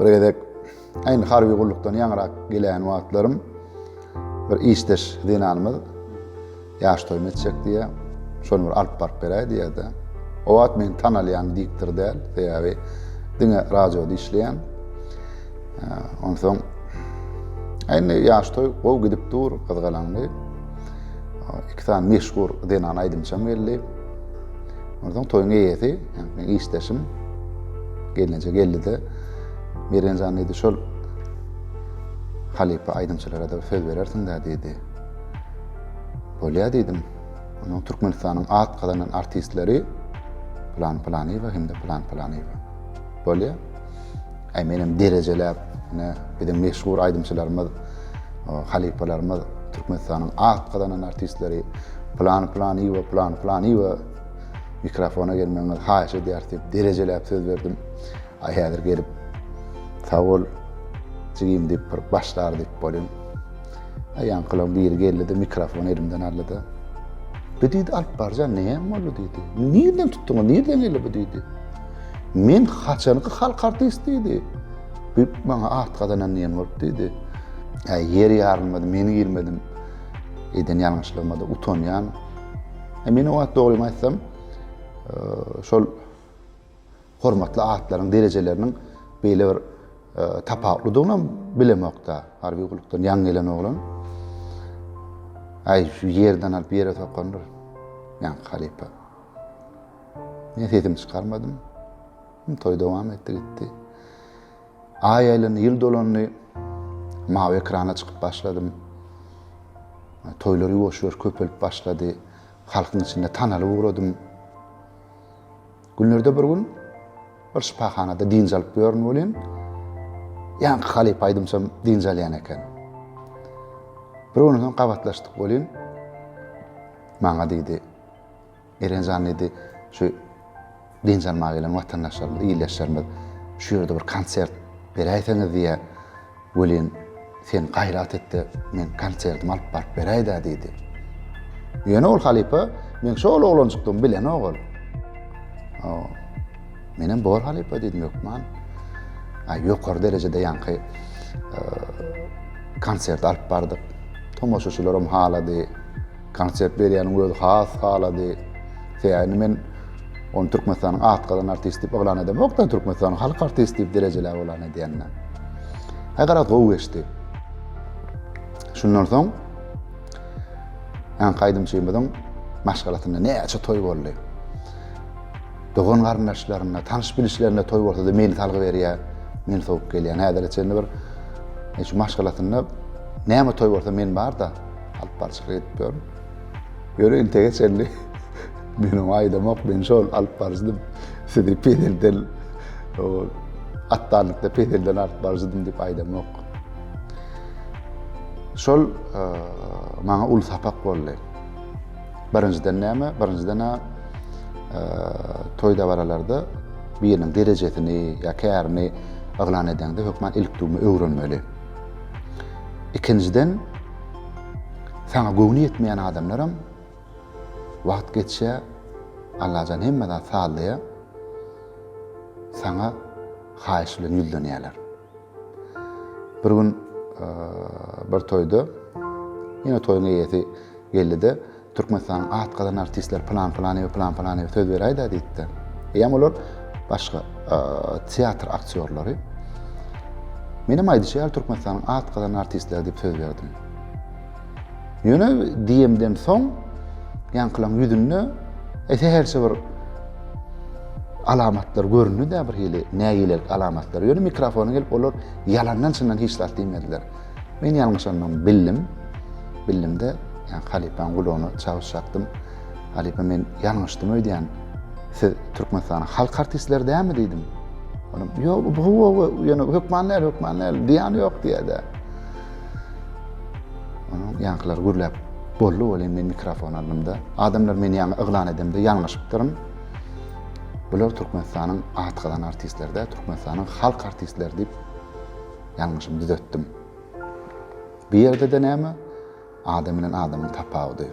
Bir gedek aýny harby gullukdan ýaňrak gelen wagtlarym bir işdeş dinanymyz ýaş toýmy etjek diýe şonu bir alyp barp beräýdi diýdi. O wagt men tanalýan diktir däl, diýäbi diňe radioda işleýän. Ondan soň aýny ýaş toý gow gidip dur, gyzgalandy. İki tane meşhur dinan aýdymçam geldi. Ondan soň toýuň eýeti, men işdeşim gelince geldi de Meren zannedi şol halipa aydımçılara da söz verersin da dedi. Bolýa dedim. Onun Türkmenistanyň at gadanan artistleri plan we hem de plan we. Bolýa. Ay menim derejelap, bizim meşhur aydımçılarymyz, halipalarymyz Türkmenistanyň at gadanan artistleri plan we mikrofona gelmeňiz haýşy diýerdi. Derejelap söz verdim. Ay häzir gelip Tawul çygym diýip başlar diýip bolýan. Aýan kılam bir geldi mikrofonu elimden aldy. Bu diýdi alyp barjan näme boldy diýdi. Nerden tutduň, nerden geldi bu diýdi. Men haçanyky halk artist diýdi. Bu maňa at gadanan näme bolup diýdi. Ýeri ýarylmady, meni girmedim. Eden ýalňyşlygymda utanýan. Men o wagt dogry aýtsam, şol hormatly atlaryň derejeleriniň beýle bir tapawutlydygyny bilemokda. Harby gullukdan ýan gelen oglan. Ay şu ýerden alyp ýere tokandyr. Ýan halipa. Men sesim çykarmadym. Toý dowam etdi gitdi. Aýalyny ýyl dolanny mawy ekrana çykyp başladym. Toýlary ýoşur köpelip başlady. Halkyň içinde tanaly uğradym. Günlerde bir gün bir şipahanada dinç alyp görün bolýan. Ýan halipa aýdymçam dinç alýan eken. Bir onuň gabatlaşdyk bolýan. Maňa diýdi. Eren zannedi şu dinç almagy bilen watandaşlar iýleşýärmi. Şu ýerde bir konsert beräýseňiz diýe bolýan. Sen gaýrat etdi. Men konsertimi alyp barp beräýda diýdi. Ýöne ol halipa, men şol oglançykdym bilen ogul. Menem bor halipa dedim ýokman. Ýokary derejede ýanky konsert alyp bardyk. Tomoşaçylarym halady. Konsert berýäniň özü has halady. Seýany men on Türkmenistanyň at gadan artist diýip oglan edem. Okda Türkmenistanyň halk artist diýip derejeler bolan edýänler. Haýgarat gowy geçdi. Şundan soň ýan gaýdymçymyň maşgalatyna näçe toý boldy. Dogan garnaşlaryna, tanış bilişlerine toý bolsa da meni talgy berýär, meni soňup gelýän. Häzir içinde bir şu maşgalatyna näme toý bolsa men bar da alyp barçyk etdim. Ýöre intege çelli. Menim aýdamok ben şol alyp barjydym. Sedri pedelden o attanlykda pedelden alyp barjydym diýip aýdamok. Şol maňa ul sapak boldy. Birinjiden näme? Birinjiden toýda baralarda biriniň derejesini ýa kärini aglan edende hökman ilk durumy öwrenmeli. İkinciden sana gowny etmeýän adamlaram wagt geçse Allahan hemmeden sağlaya sana haýyş bilen ýüldenýärler. Bir gün bir toýda ýene toýuň eýeti geldi de Türkmenistanyň at gadan artistler plan söz beräýdi diýdi. Ýa olar başga teatr aktyorlary. Menem aýdyşýar Türkmenistanyň at gadan artistler diýip söz berdim. Ýöne diýemden soň ýankylaň ýüzünde herse bir alamatlar görünýär de bir hili näýiler alamatlar. Ýöne mikrofona gelip olar ýalandan çyndan hiç zat diýmediler. Men ýalňyşandan bildim de ýa halipaň gulony çawşaktym. Halipa men ýalňyşdym öýdýän. Siz Türkmenistanyň halk artistleri dämi diýdim. Onum ýok bu ýöne hökmanlar diýany ýok diýdi. Onum ýankylar gürläp boldy bolan men mikrofon aldymda. Adamlar meni ýa yglan edemde ýalňyşypdyryn. Bular Türkmenistanyň at gadan artistlerde, Türkmenistanyň halk artistleri diýip ýalňyşymy düzeltdim. Bir ýerde de näme? Adam bilen adamyň tapawudy.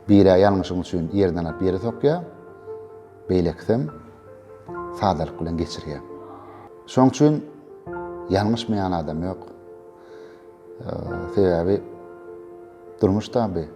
Biri ýalňyşyň üçin ýerden alyp ýere sokýar. Beýleksem sadarlyk bilen geçirýär. Şoň üçin Yanlışmayan adam yok. Sebebi durmuş tabi.